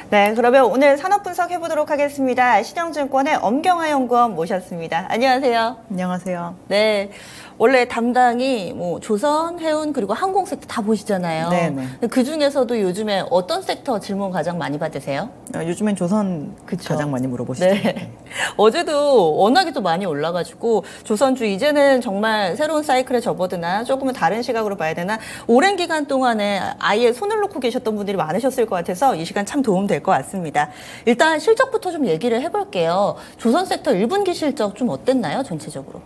네, 그러면 오늘 산업 분석 해보도록 하겠습니다. 신영증권의 엄경화 연구원 모셨습니다. 안녕하세요. 안녕하세요. 네, 원래 담당이 뭐 조선, 해운 그리고 항공 섹터 다 보시잖아요. 네네. 그 중에서도 요즘에 어떤 섹터 질문 가장 많이 받으세요? 요즘엔 조선 그쵸? 가장 많이 물어보시죠. 네. 어제도 워낙에 또 많이 올라가지고 조선주 이제는 정말 새로운 사이클에 접어드나 조금은 다른 시각으로 봐야 되나 오랜 기간 동안에 아예 손을 놓고 계셨던 분들이 많으셨을 것 같아서 이 시간 참 도움될 것 같습니다. 일단 실적부터 좀 얘기를 해볼게요. 조선 섹터 1분기 실적 좀 어땠나요, 전체적으로?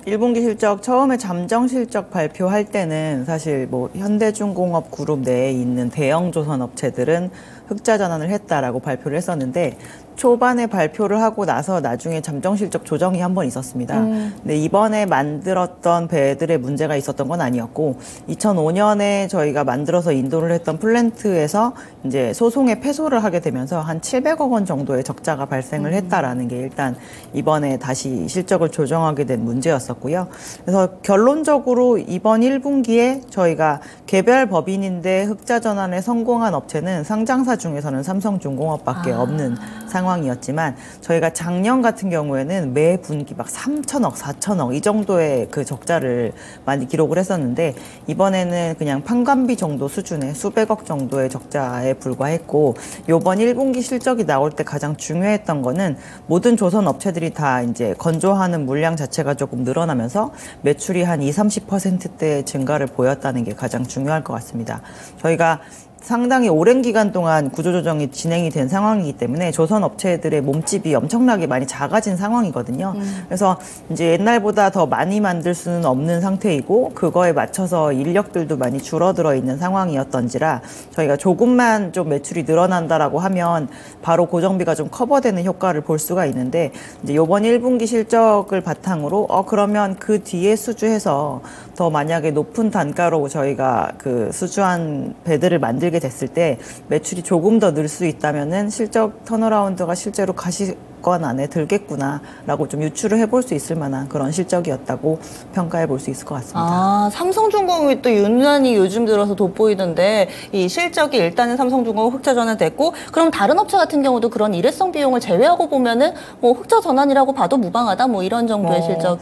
1분기 실적 처음에 잠정 실적 발표할 때는 사실 뭐 현대중공업 그룹 내에 있는 대형 조선 업체들은 흑자 전환을 했다라고 발표를 했었는데 초반에 발표를 하고 나서 나중에 잠정 실적 조정이 한 번 있었습니다. 근데 이번에 만들었던 배들의 문제가 있었던 건 아니었고 2005년에 저희가 만들어서 인도를 했던 플랜트에서 이제 소송에 패소를 하게 되면서 한 700억 원 정도의 적자가 발생을 했다라는 게 일단 이번에 다시 실적을 조정하게 된 문제였었고요. 그래서 결론적으로 이번 1분기에 저희가 개별 법인인데 흑자 전환에 성공한 업체는 상장사 중에서는 삼성중공업밖에 없는 상황이었지만 저희가 작년 같은 경우에는 매 분기 막 3천억, 4천억 이 정도의 그 적자를 많이 기록을 했었는데 이번에는 그냥 판관비 정도 수준의 수백억 정도의 적자에 불과했고 요번 1분기 실적이 나올 때 가장 중요했던 거는 모든 조선 업체들이 다 이제 건조하는 물량 자체가 조금 늘어나면서 매출이 한 20-30%대 증가를 보였다는 게 가장 중요할 것 같습니다. 저희가 상당히 오랜 기간 동안 구조조정이 진행이 된 상황이기 때문에 조선 업체들의 몸집이 엄청나게 많이 작아진 상황이거든요. 그래서 이제 옛날보다 더 많이 만들 수는 없는 상태이고 그거에 맞춰서 인력들도 많이 줄어들어 있는 상황이었던지라 저희가 조금만 좀 매출이 늘어난다라고 하면 바로 고정비가 좀 커버되는 효과를 볼 수가 있는데 이제 이번 1분기 실적을 바탕으로 그러면 그 뒤에 수주해서 더 만약에 높은 단가로 저희가 그 수주한 배들을 만들게 됐을 때 매출이 조금 더 늘 수 있다면은 실적 턴어라운드가 실제로 가시권 안에 들겠구나라고 좀 유추를 해볼 수 있을 만한 그런 실적이었다고 평가해 볼 수 있을 것 같습니다. 삼성중공업이 또 유난히 요즘 들어서 돋보이던데 이 실적이 일단은 삼성중공업 흑자 전환됐고 그럼 다른 업체 같은 경우도 그런 일회성 비용을 제외하고 보면은 뭐 흑자 전환이라고 봐도 무방하다 뭐 이런 정도의 실적.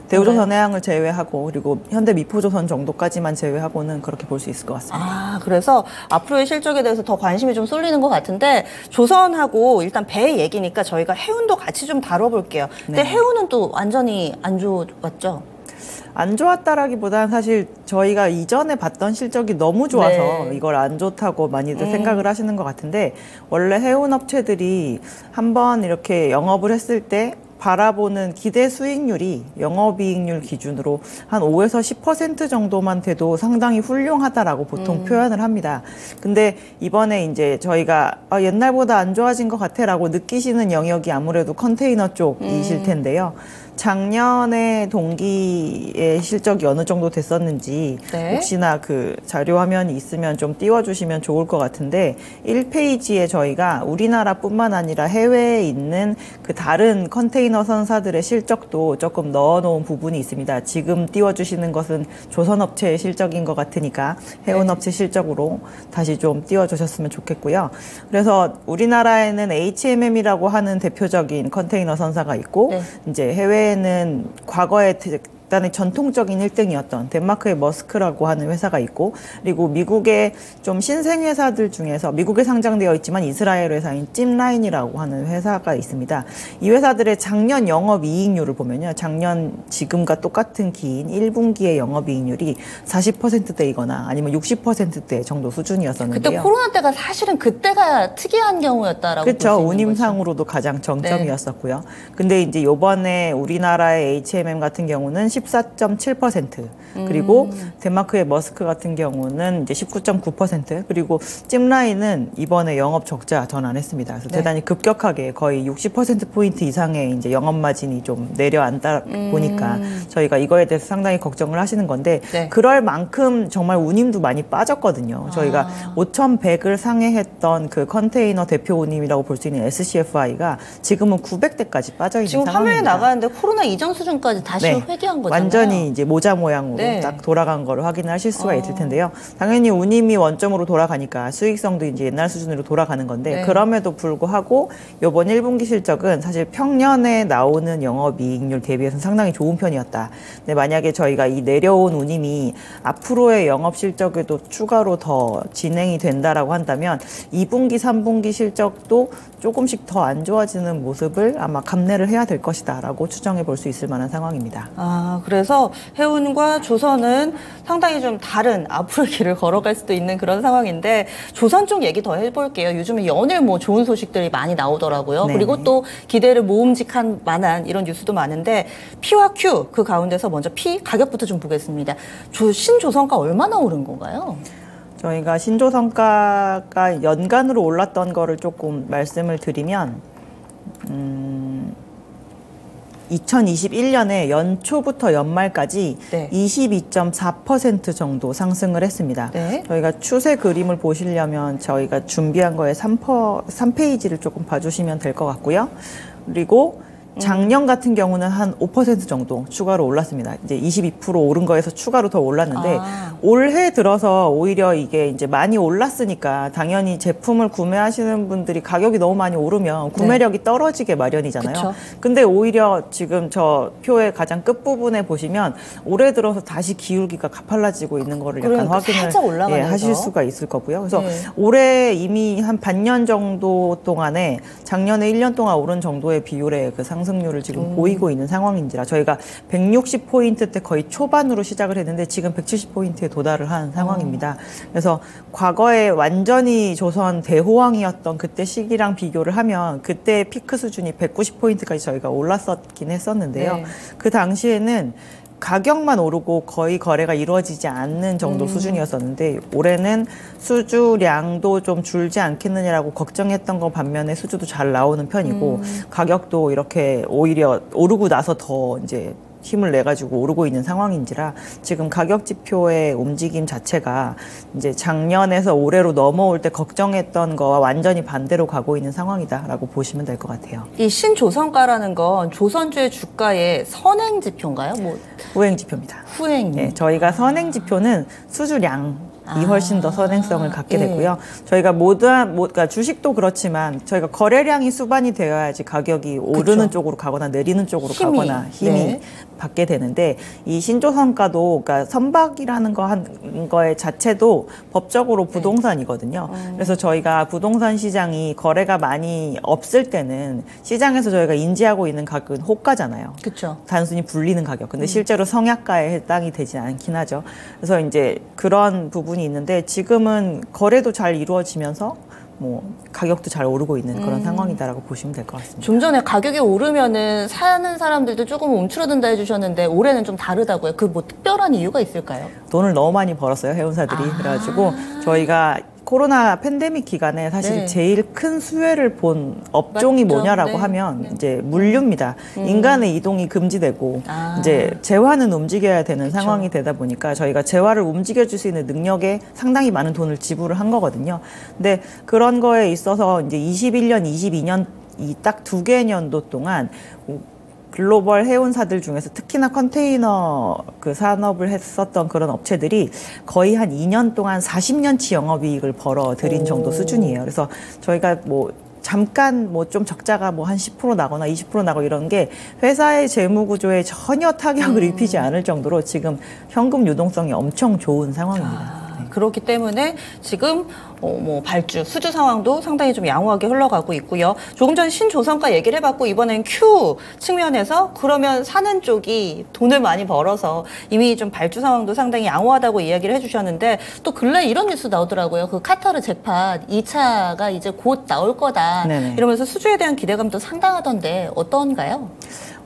대우조선해양을 제외하고 그리고 현대미포조선 정도까지만 제외하고는 그렇게 볼 수 있을 것 같습니다. 그래서 앞으로의 실적에 대해서 더 관심이 좀 쏠리는 것 같은데 조선하고 일단 배 얘기니까 저희가 해운도 같이 좀 다뤄볼게요. 근데 해운은 또 완전히 안 좋았죠? 안 좋았다라기보다는 사실 저희가 이전에 봤던 실적이 너무 좋아서 이걸 안 좋다고 많이들 생각을 하시는 것 같은데 원래 해운 업체들이 한번 이렇게 영업을 했을 때 바라보는 기대 수익률이 영업이익률 기준으로 한 5에서 10% 정도만 돼도 상당히 훌륭하다라고 보통 표현을 합니다. 근데 이번에 이제 저희가 옛날보다 안 좋아진 것 같아라고 느끼시는 영역이 아무래도 컨테이너 쪽이실 텐데요. 작년에 동기의 실적이 어느 정도 됐었는지 혹시나 그 자료 화면이 있으면 좀 띄워주시면 좋을 것 같은데 1페이지에 저희가 우리나라뿐만 아니라 해외에 있는 그 다른 컨테이너 선사들의 실적도 조금 넣어놓은 부분이 있습니다. 지금 띄워주시는 것은 조선업체의 실적인 것 같으니까 해운업체 실적으로 다시 좀 띄워주셨으면 좋겠고요. 그래서 우리나라에는 HMM이라고 하는 대표적인 컨테이너 선사가 있고 이제 해외 는 과거에 일단은 전통적인 1등이었던 덴마크의 머스크라고 하는 회사가 있고 그리고 미국의 좀 신생 회사들 중에서 미국에 상장되어 있지만 이스라엘 회사인 찜라인이라고 하는 회사가 있습니다. 이 회사들의 작년 영업이익률을 보면요. 작년 지금과 똑같은 기인 1분기의 영업이익률이 40%대이거나 아니면 60%대 정도 수준이었었는데요. 그때 코로나 때가 사실은 그때가 특이한 경우였다라고 그렇죠. 운임상으로도 가장 정점이었었고요. 근데 이제 이번에 우리나라의 HMM 같은 경우는 14.7% 그리고 덴마크의 머스크 같은 경우는 이제 19.9% 그리고 찜라인은 이번에 영업 적자 전환했습니다. 그래서 대단히 급격하게 거의 60%포인트 이상의 이제 영업 마진이 좀 내려앉다 보니까 저희가 이거에 대해서 상당히 걱정을 하시는 건데 그럴 만큼 정말 운임도 많이 빠졌거든요. 저희가 5,100을 상회했던 그 컨테이너 대표 운임이라고 볼 수 있는 SCFI가 지금은 900대까지 빠져 있는 지금 상황입니다. 화면에 나가는데 코로나 이전 수준까지 다시 회귀한 거잖아요. 완전히 이제 모자 모양으로 네. 딱 돌아간 거를 확인하실 수가 있을 텐데요. 당연히 운임이 원점으로 돌아가니까 수익성도 이제 옛날 수준으로 돌아가는 건데 네. 그럼에도 불구하고 이번 1분기 실적은 사실 평년에 나오는 영업이익률 대비해서는 상당히 좋은 편이었다. 근데 만약에 저희가 이 내려온 운임이 앞으로의 영업 실적에도 추가로 더 진행이 된다라고 한다면 2분기, 3분기 실적도 조금씩 더 안 좋아지는 모습을 아마 감내를 해야 될 것이다라고 추정해 볼 수 있을 만한 상황입니다. 아, 그래서 해운과 조선은 상당히 좀 다른 앞으로의 길을 걸어갈 수도 있는 그런 상황인데 조선 쪽 얘기 더 해볼게요. 요즘에 연일 뭐 좋은 소식들이 많이 나오더라고요. 네. 그리고 또 기대를 모음직한 만한 이런 뉴스도 많은데 P와 Q 그 가운데서 먼저 P 가격부터 좀 보겠습니다. 신조선가 얼마나 오른 건가요? 저희가 신조성과가 연간으로 올랐던 거를 조금 말씀을 드리면 2021년에 연초부터 연말까지 네. 22.4% 정도 상승을 했습니다. 네. 저희가 추세 그림을 보시려면 저희가 준비한 거에 3페이지를 조금 봐주시면 될 것 같고요. 그리고 작년 같은 경우는 한 5% 정도 추가로 올랐습니다. 이제 22% 오른 거에서 추가로 더 올랐는데 올해 들어서 오히려 이게 이제 많이 올랐으니까 당연히 제품을 구매하시는 분들이 가격이 너무 많이 오르면 구매력이 떨어지게 마련이잖아요. 그쵸. 근데 오히려 지금 저 표의 가장 끝부분에 보시면 올해 들어서 다시 기울기가 가팔라지고 있는 거를 약간 그러니까 확인을 살짝 올라가면서. 하실 수가 있을 거고요. 그래서 네. 올해 이미 한 반년 정도 동안에 작년에 1년 동안 오른 정도의 비율의 그 상승률을 지금 보이고 있는 상황인지라 저희가 160포인트 때 거의 초반으로 시작을 했는데 지금 170포인트에 도달을 한 상황입니다. 그래서 과거에 완전히 조선 대호황이었던 그때 시기랑 비교를 하면 그때 피크 수준이 190포인트까지 저희가 올랐었긴 했었는데요. 네. 그 당시에는 가격만 오르고 거의 거래가 이루어지지 않는 정도 수준이었었는데 올해는 수주량도 좀 줄지 않겠느냐라고 걱정했던 거 반면에 수주도 잘 나오는 편이고 가격도 이렇게 오히려 오르고 나서 더 이제 힘을 내가지고 오르고 있는 상황인지라 지금 가격 지표의 움직임 자체가 이제 작년에서 올해로 넘어올 때 걱정했던 거와 완전히 반대로 가고 있는 상황이다라고 보시면 될 것 같아요. 이 신조선가라는 건 조선주의 주가의 선행 지표인가요? 뭐 후행 지표입니다. 후행. 네, 저희가 선행 지표는 수주량 이 훨씬 더 선행성을 갖게 예. 되고요. 저희가 그러니까 주식도 그렇지만 저희가 거래량이 수반이 되어야지 가격이 오르는 쪽으로 가거나 내리는 쪽으로 가거나 힘이 네. 받게 되는데 이 신조선가도 그러니까 선박이라는 거 한 거의 자체도 법적으로 부동산이거든요. 그래서 저희가 부동산 시장이 거래가 많이 없을 때는 시장에서 저희가 인지하고 있는 가격은 호가잖아요. 그렇죠. 단순히 불리는 가격. 근데 실제로 성약가에 해당이 되지 않긴 하죠. 그래서 이제 그런 부분이 있는데 지금은 거래도 잘 이루어지면서 뭐 가격도 잘 오르고 있는 그런 상황이다라고 보시면 될 것 같습니다. 좀 전에 가격이 오르면은 사는 사람들도 조금 움츠러든다 해주셨는데 올해는 좀 다르다고요. 그 뭐 특별한 이유가 있을까요? 돈을 너무 많이 벌었어요, 해운사들이. 그래가지고 저희가 코로나 팬데믹 기간에 사실 네. 제일 큰 수혜를 본 업종이 맞죠. 뭐냐라고 네. 하면 네. 이제 물류입니다. 인간의 이동이 금지되고 이제 재화는 움직여야 되는 상황이 되다 보니까 저희가 재화를 움직여줄 수 있는 능력에 상당히 많은 돈을 지불을 한 거거든요. 근데 그런 거에 있어서 이제 21년, 22년 이 딱 두 개 년도 동안 글로벌 해운사들 중에서 특히나 컨테이너 그 산업을 했었던 그런 업체들이 거의 한 2년 동안 40년치 영업이익을 벌어들인 정도 수준이에요. 그래서 저희가 뭐 잠깐 뭐 좀 적자가 뭐 한 10% 나거나 20% 나고 이런 게 회사의 재무 구조에 전혀 타격을 입히지 않을 정도로 지금 현금 유동성이 엄청 좋은 상황입니다. 그렇기 때문에 지금 뭐 발주, 수주 상황도 상당히 좀 양호하게 흘러가고 있고요. 조금 전 신조선가 얘기를 해봤고 이번엔 Q 측면에서 그러면 사는 쪽이 돈을 많이 벌어서 이미 좀 발주 상황도 상당히 양호하다고 이야기를 해주셨는데 또 근래 이런 뉴스 나오더라고요. 그 카타르 잭팟 2차가 이제 곧 나올 거다. 네네. 이러면서 수주에 대한 기대감도 상당하던데 어떤가요?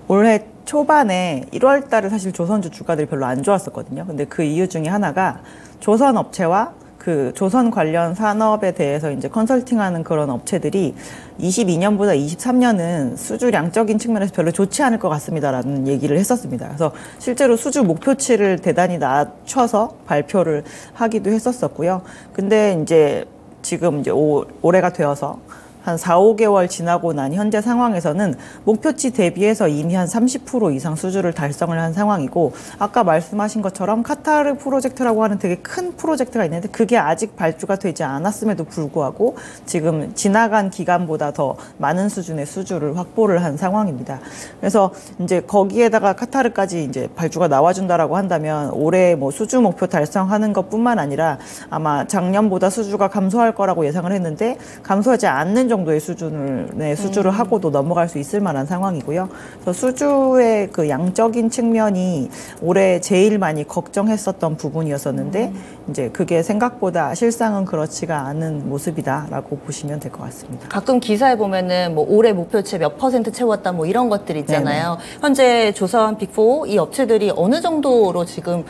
올해 초반에 1월 달에 사실 조선주 주가들이 별로 안 좋았었거든요. 근데 그 이유 중에 하나가 조선 업체와 그 조선 관련 산업에 대해서 이제 컨설팅하는 그런 업체들이 22년보다 23년은 수주량적인 측면에서 별로 좋지 않을 것 같습니다라는 얘기를 했었습니다. 그래서 실제로 수주 목표치를 대단히 낮춰서 발표를 하기도 했었었고요. 근데 이제 지금 이제 올해가 되어서 한 4, 5개월 지나고 난 현재 상황에서는 목표치 대비해서 이미 한 30% 이상 수주를 달성을 한 상황이고, 아까 말씀하신 것처럼 카타르 프로젝트라고 하는 되게 큰 프로젝트가 있는데 그게 아직 발주가 되지 않았음에도 불구하고 지금 지나간 기간보다 더 많은 수준의 수주를 확보를 한 상황입니다. 그래서 이제 거기에다가 카타르까지 이제 발주가 나와준다라고 한다면 올해 뭐 수주 목표 달성하는 것뿐만 아니라 아마 작년보다 수주가 감소할 거라고 예상을 했는데 감소하지 않는 정도의 수주를 하고도 넘어갈 수 있을 만한 상황이고요. 그래서 수주의 그 양적인 측면이 올해 제일 많이 걱정했었던 부분이었었는데 이제 그게 생각보다 실상은 그렇지가 않은 모습이다라고 보시면 될 것 같습니다. 가끔 기사에 보면은 뭐 올해 목표치 몇 % 채웠다 뭐 이런 것들 있잖아요. 네네. 현재 조선 빅4 이 업체들이 어느 정도로 지금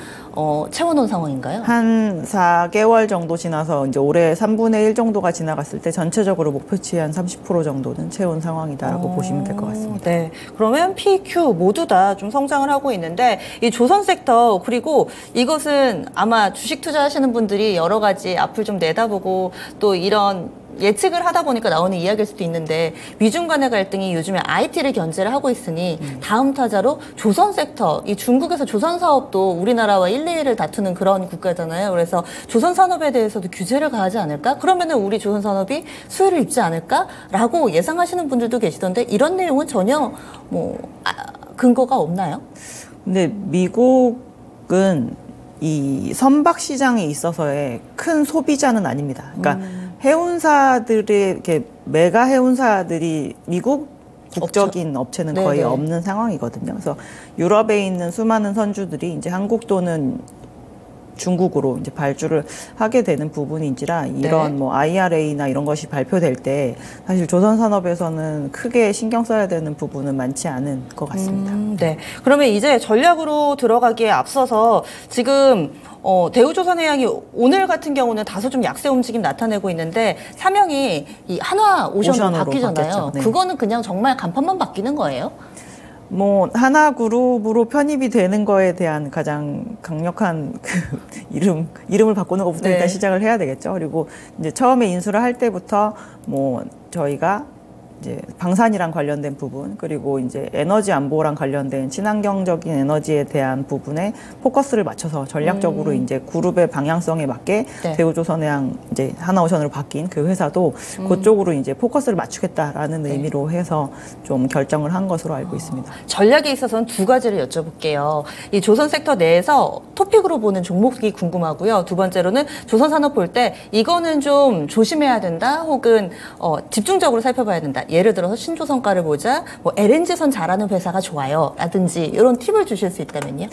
채워놓은 상황인가요? 한 4개월 정도 지나서 이제 올해 3분의 1 정도가 지나갔을 때 전체적으로 목표치 한 30% 정도는 채운 상황이다라고 보시면 될 것 같습니다. 네. 그러면 P, Q 모두 다 좀 성장을 하고 있는데 이 조선 섹터, 그리고 이것은 아마 주식 투자하시는 분들이 여러 가지 앞을 좀 내다보고 또 이런 예측을 하다 보니까 나오는 이야기일 수도 있는데, 미중 간의 갈등이 요즘에 IT를 견제를 하고 있으니 다음 타자로 조선 섹터, 이 중국에서 조선 사업도 우리나라와 1, 2위를 다투는 그런 국가잖아요. 그래서 조선 산업에 대해서도 규제를 가하지 않을까? 그러면은 우리 조선 산업이 수혜를 입지 않을까라고 예상하시는 분들도 계시던데, 이런 내용은 전혀 근거가 없나요? 근데 미국은 이 선박 시장에 있어서의 큰 소비자는 아닙니다. 그러니까 해운사들의 이렇게 메가 해운사들이 미국 국적인 업체는 거의 네네. 없는 상황이거든요. 그래서 유럽에 있는 수많은 선주들이 이제 한국 또는 중국으로 이제 발주를 하게 되는 부분인지라 이런 네. 뭐 IRA나 이런 것이 발표될 때 사실 조선 산업에서는 크게 신경 써야 되는 부분은 많지 않은 것 같습니다. 네. 그러면 이제 전략으로 들어가기에 앞서서 지금 대우조선해양이 오늘 같은 경우는 다소 좀 약세 움직임 나타내고 있는데 사명이 이 한화오션으로 바뀌잖아요. 바뀌었죠. 네. 그거는 그냥 정말 간판만 바뀌는 거예요? 뭐 하나그룹으로 편입이 되는 거에 대한 가장 강력한 그 이름을 바꾸는 것부터 네. 일단 시작을 해야 되겠죠. 그리고 이제 처음에 인수를 할 때부터 뭐 저희가 이제 방산이랑 관련된 부분, 그리고 이제 에너지 안보랑 관련된 친환경적인 에너지에 대한 부분에 포커스를 맞춰서 전략적으로 이제 그룹의 방향성에 맞게 네. 대우조선해양 이제 하나오션으로 바뀐 그 회사도 그쪽으로 이제 포커스를 맞추겠다라는 의미로 해서 좀 결정을 한 것으로 알고 있습니다. 전략에 있어서는 두 가지를 여쭤볼게요. 이 조선 섹터 내에서 토픽으로 보는 종목이 궁금하고요. 두 번째로는 조선 산업 볼 때 이거는 좀 조심해야 된다, 혹은 집중적으로 살펴봐야 된다. 예를 들어서 신조선가를 보자, 뭐 LNG선 잘하는 회사가 좋아요 라든지 이런 팁을 주실 수 있다면요?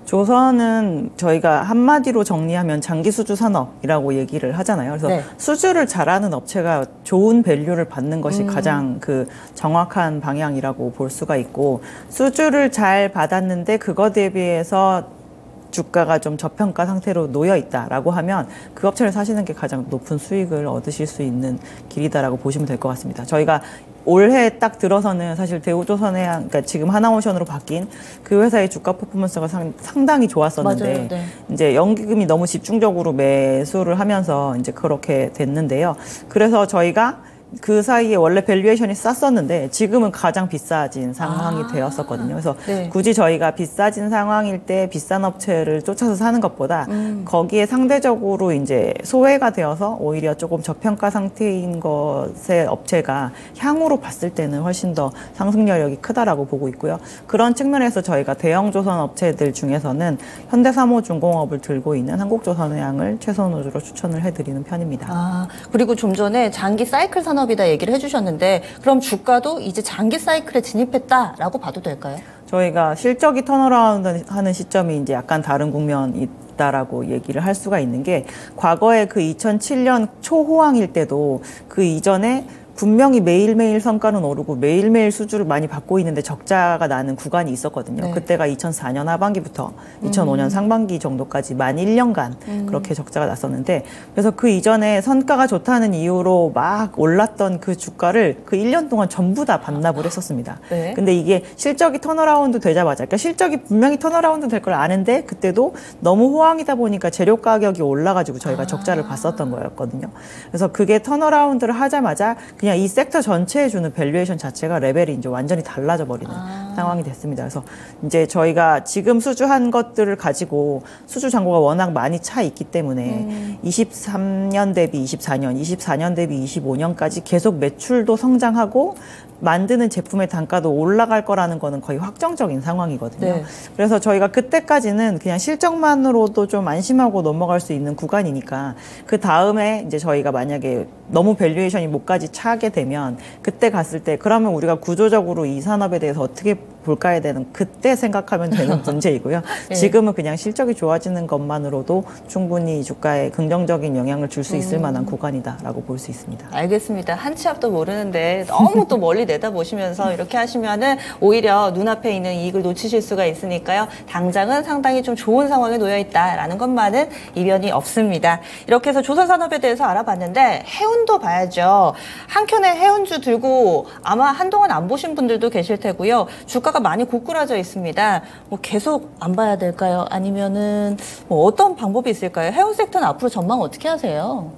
조선은 저희가 한마디로 정리하면 장기 수주 산업이라고 얘기를 하잖아요. 그래서 네. 수주를 잘하는 업체가 좋은 밸류를 받는 것이 가장 그 정확한 방향이라고 볼 수가 있고, 수주를 잘 받았는데 그거 대비해서 주가가 좀 저평가 상태로 놓여 있다라고 하면 그 업체를 사시는 게 가장 높은 수익을 얻으실 수 있는 길이다라고 보시면 될 것 같습니다. 저희가 올해 딱 들어서는 사실 대우조선해양, 그러니까 지금 하나오션으로 바뀐 그 회사의 주가 퍼포먼스가 상당히 좋았었는데, 맞아요. 네. 이제 연기금이 너무 집중적으로 매수를 하면서 이제 그렇게 됐는데요. 그래서 저희가 그 사이에 원래 밸류에이션이 쌌었는데 지금은 가장 비싸진 상황이 되었었거든요. 그래서 네. 굳이 저희가 비싸진 상황일 때 비싼 업체를 쫓아서 사는 것보다 거기에 상대적으로 이제 소외가 되어서 오히려 조금 저평가 상태인 것의 업체가 향후로 봤을 때는 훨씬 더 상승 여력이 크다라고 보고 있고요. 그런 측면에서 저희가 대형 조선 업체들 중에서는 현대사모중공업을 들고 있는 한국조선해양을 최선으로 추천을 해드리는 편입니다. 그리고 좀 전에 장기 사이클 산업이다 얘기를 해주셨는데, 그럼 주가도 이제 장기 사이클에 진입했다라고 봐도 될까요? 저희가 실적이 턴어라운드 하는 시점이 이제 약간 다른 국면이 있다라고 얘기를 할 수가 있는 게, 과거에 그 2007년 초호황일 때도 그 이전에 분명히 매일매일 성과는 오르고 매일매일 수주를 많이 받고 있는데 적자가 나는 구간이 있었거든요. 네. 그때가 2004년 하반기부터 2005년 상반기 정도까지 만 1년간 그렇게 적자가 났었는데, 그래서 그 이전에 성과가 좋다는 이유로 막 올랐던 그 주가를 그 1년 동안 전부 다 반납을 했었습니다. 네. 근데 이게 실적이 턴어라운드 되자마자, 그러니까 실적이 분명히 턴어라운드 될 걸 아는데 그때도 너무 호황이다 보니까 재료 가격이 올라가지고 저희가 적자를 봤었던 거였거든요. 그래서 그게 턴어라운드를 하자마자 그 그냥 이 섹터 전체에 주는 밸류에이션 자체가 레벨이 이제 완전히 달라져 버리는 상황이 됐습니다. 그래서 이제 저희가 지금 수주한 것들을 가지고 수주 잔고가 워낙 많이 차 있기 때문에 23년 대비 24년, 24년 대비 25년까지 계속 매출도 성장하고 만드는 제품의 단가도 올라갈 거라는 거는 거의 확정적인 상황이거든요. 네. 그래서 저희가 그때까지는 그냥 실적만으로도 좀 안심하고 넘어갈 수 있는 구간이니까 그 다음에 이제 저희가 만약에 너무 밸류에이션이 목까지 차게 되면 그때 갔을 때 그러면 우리가 구조적으로 이 산업에 대해서 어떻게 볼까에 대한 그때 생각하면 되는 문제이고요. 네. 지금은 그냥 실적이 좋아지는 것만으로도 충분히 주가에 긍정적인 영향을 줄 수 있을 만한 구간이다라고 볼 수 있습니다. 알겠습니다. 한 치 앞도 모르는데 너무 또 멀리 내다보시면서 이렇게 하시면은 오히려 눈앞에 있는 이익을 놓치실 수가 있으니까요. 당장은 상당히 좀 좋은 상황에 놓여 있다라는 것만은 이변이 없습니다. 이렇게 해서 조선산업에 대해서 알아봤는데 해운도 봐야죠. 한켠에 해운주 들고 아마 한동안 안 보신 분들도 계실 테고요. 주가가 많이 고꾸라져 있습니다. 뭐 계속 안 봐야 될까요? 아니면은 뭐 어떤 방법이 있을까요? 해운 섹터는 앞으로 전망 어떻게 하세요?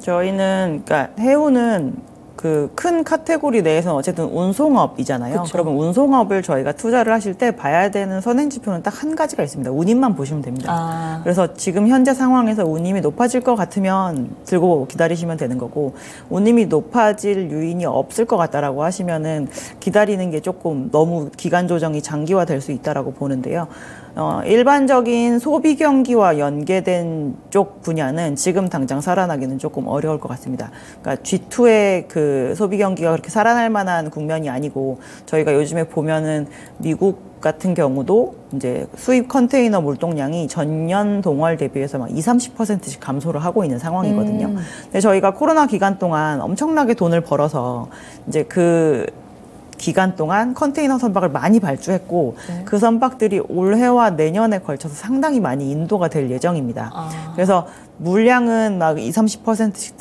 저희는 그러니까 해운은 그 큰 카테고리 내에서는 어쨌든 운송업이잖아요. 그쵸. 그러면 운송업을 저희가 투자를 하실 때 봐야 되는 선행지표는 딱 한 가지가 있습니다. 운임만 보시면 됩니다. 그래서 지금 현재 상황에서 운임이 높아질 것 같으면 들고 기다리시면 되는 거고 운임이 높아질 요인이 없을 것 같다라고 하시면은 기다리는 게 조금 너무 기간 조정이 장기화될 수 있다라고 보는데요. 일반적인 소비 경기와 연계된 쪽 분야는 지금 당장 살아나기는 조금 어려울 것 같습니다. 그러니까 G2의 그 소비 경기가 그렇게 살아날 만한 국면이 아니고 저희가 요즘에 보면은 미국 같은 경우도 이제 수입 컨테이너 물동량이 전년 동월 대비해서 막 20-30%씩 감소를 하고 있는 상황이거든요. 근데 저희가 코로나 기간 동안 엄청나게 돈을 벌어서 이제 그 기간 동안 컨테이너 선박을 많이 발주했고 그 선박들이 올해와 내년에 걸쳐서 상당히 많이 인도가 될 예정입니다. 그래서 물량은 막 20-30%씩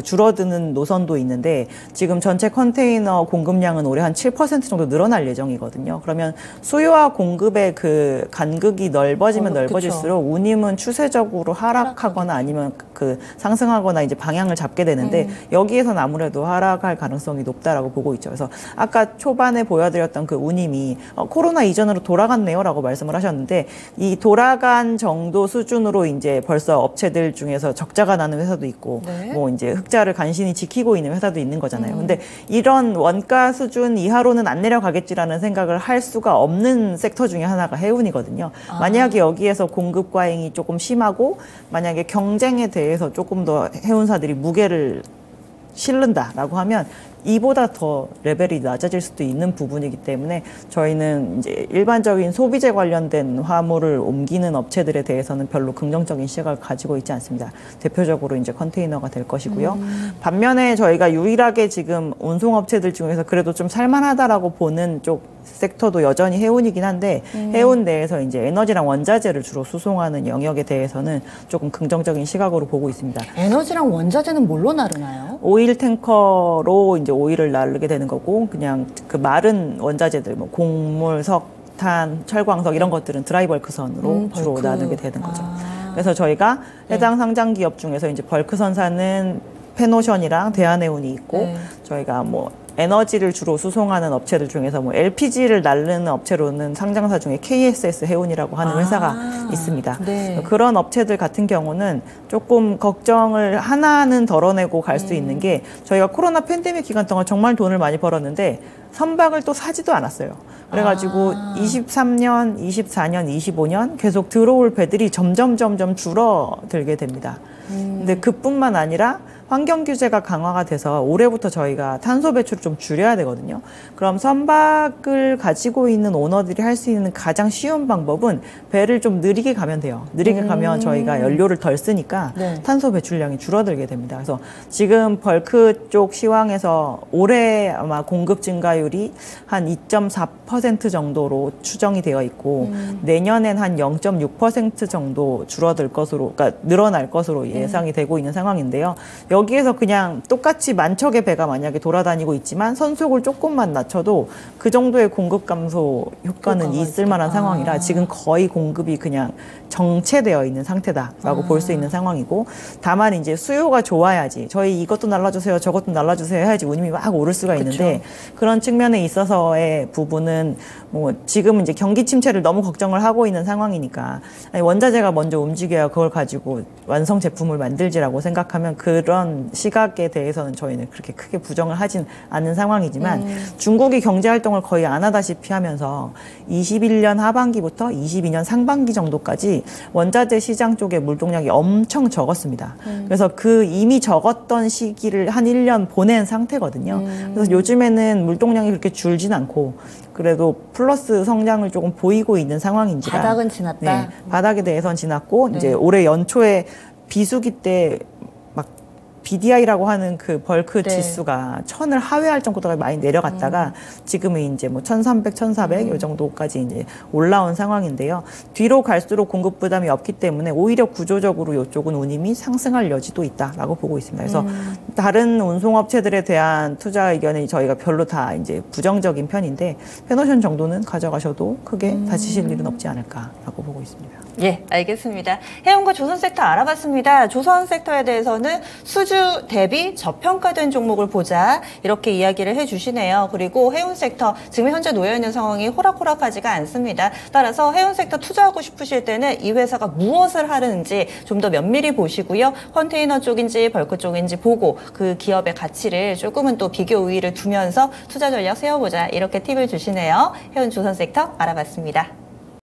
줄어드는 노선도 있는데 지금 전체 컨테이너 공급량은 올해 한 7% 정도 늘어날 예정이거든요. 그러면 수요와 공급의 그 간극이 넓어지면 넓어질수록 운임은 추세적으로 하락하거나 아니면 그 상승하거나 이제 방향을 잡게 되는데 여기에서는 아무래도 하락할 가능성이 높다라고 보고 있죠. 그래서 아까 초반에 보여드렸던 그 운임이 코로나 이전으로 돌아갔네요라고 말씀을 하셨는데 이 돌아간 정도 수준으로 이제 벌써 업체들 중에서 적자가 나는 회사도 있고 뭐 이제 흑자를 간신히 지키고 있는 회사도 있는 거잖아요. 근데 이런 원가 수준 이하로는 안 내려가겠지라는 생각을 할 수가 없는 섹터 중에 하나가 해운이거든요. 만약에 여기에서 공급 과잉이 조금 심하고 만약에 경쟁에 대해서 조금 더 해운사들이 무게를 실른다라고 하면 이보다 더 레벨이 낮아질 수도 있는 부분이기 때문에 저희는 이제 일반적인 소비재 관련된 화물을 옮기는 업체들에 대해서는 별로 긍정적인 시각을 가지고 있지 않습니다. 대표적으로 이제 컨테이너가 될 것이고요. 반면에 저희가 유일하게 지금 운송업체들 중에서 그래도 좀 살만하다라고 보는 쪽 섹터도 여전히 해운이긴 한데 해운 내에서 이제 에너지랑 원자재를 주로 수송하는 영역에 대해서는 조금 긍정적인 시각으로 보고 있습니다. 에너지랑 원자재는 뭘로 나르나요? 오일 탱커로 이제 오일을 나르게 되는 거고 그냥 그 마른 원자재들 뭐 곡물, 석탄, 철광석 이런 것들은 드라이벌크선으로 주로 나누게 되는 거죠. 그래서 저희가 해당 상장 기업 중에서 이제 벌크선사는 페노션이랑 대한해운이 있고 저희가 뭐 에너지를 주로 수송하는 업체들 중에서 뭐 LPG를 나르는 업체로는 상장사 중에 KSS 해운이라고 하는 회사가 있습니다. 그런 업체들 같은 경우는 조금 걱정을 하나는 덜어내고 갈 수 있는 게 저희가 코로나 팬데믹 기간 동안 정말 돈을 많이 벌었는데 선박을 또 사지도 않았어요. 그래가지고 23년, 24년, 25년 계속 들어올 배들이 점점 줄어들게 됩니다. 근데 그뿐만 아니라 환경 규제가 강화가 돼서 올해부터 저희가 탄소 배출을 좀 줄여야 되거든요. 그럼 선박을 가지고 있는 오너들이 할 수 있는 가장 쉬운 방법은 배를 좀 느리게 가면 돼요. 느리게 가면 저희가 연료를 덜 쓰니까 탄소 배출량이 줄어들게 됩니다. 그래서 지금 벌크 쪽 시황에서 올해 아마 공급 증가율이 한 2.4% 정도로 추정이 되어 있고 내년엔 한 0.6% 정도 줄어들 것으로, 그러니까 늘어날 것으로 예상이 되고 있는 상황인데요. 여기에서 그냥 똑같이 만척의 배가 만약에 돌아다니고 있지만 선속을 조금만 낮춰도 그 정도의 공급 감소 효과는 있을 만한 상황이라 지금 거의 공급이 그냥 정체되어 있는 상태다라고 볼 수 있는 상황이고, 다만 이제 수요가 좋아야지 저희 이것도 날라주세요 저것도 날라주세요 해야지 운임이 막 오를 수가 있는데, 그런 측면에 있어서의 부분은 뭐 지금 이제 경기 침체를 너무 걱정을 하고 있는 상황이니까 아니, 원자재가 먼저 움직여야 그걸 가지고 완성 제품을 만들지라고 생각하면 그런 시각에 대해서는 저희는 그렇게 크게 부정을 하진 않는 상황이지만 중국이 경제 활동을 거의 안 하다시피 하면서 21년 하반기부터 22년 상반기 정도까지 원자재 시장 쪽에 물동량이 엄청 적었습니다. 그래서 그 이미 적었던 시기를 한 1년 보낸 상태거든요. 그래서 요즘에는 물동량이 그렇게 줄진 않고 그래도 플러스 성장을 조금 보이고 있는 상황인지라 바닥은 지났다. 네, 바닥에 대해서는 지났고 이제 올해 연초에 비수기 때 막 BDI라고 하는 그 벌크 지수가 1000을 하회할 정도가 많이 내려갔다가 지금은 이제 뭐 1300, 1400 요 정도까지 이제 올라온 상황인데요. 뒤로 갈수록 공급 부담이 없기 때문에 오히려 구조적으로 이쪽은 운임이 상승할 여지도 있다라고 보고 있습니다. 그래서 다른 운송업체들에 대한 투자 의견이 저희가 별로 다 이제 부정적인 편인데 페노션 정도는 가져가셔도 크게 다치실 일은 없지 않을까라고 보고 있습니다. 예, 알겠습니다. 해운과 조선 섹터 알아봤습니다. 조선 섹터에 대해서는 수주 대비 저평가된 종목을 보자 이렇게 이야기를 해주시네요. 그리고 해운 섹터 지금 현재 놓여있는 상황이 호락호락하지가 않습니다. 따라서 해운 섹터 투자하고 싶으실 때는 이 회사가 무엇을 하는지 좀 더 면밀히 보시고요. 컨테이너 쪽인지 벌크 쪽인지 보고 그 기업의 가치를 조금은 또 비교 우위를 두면서 투자 전략 세워보자 이렇게 팁을 주시네요. 해운 조선 섹터 알아봤습니다.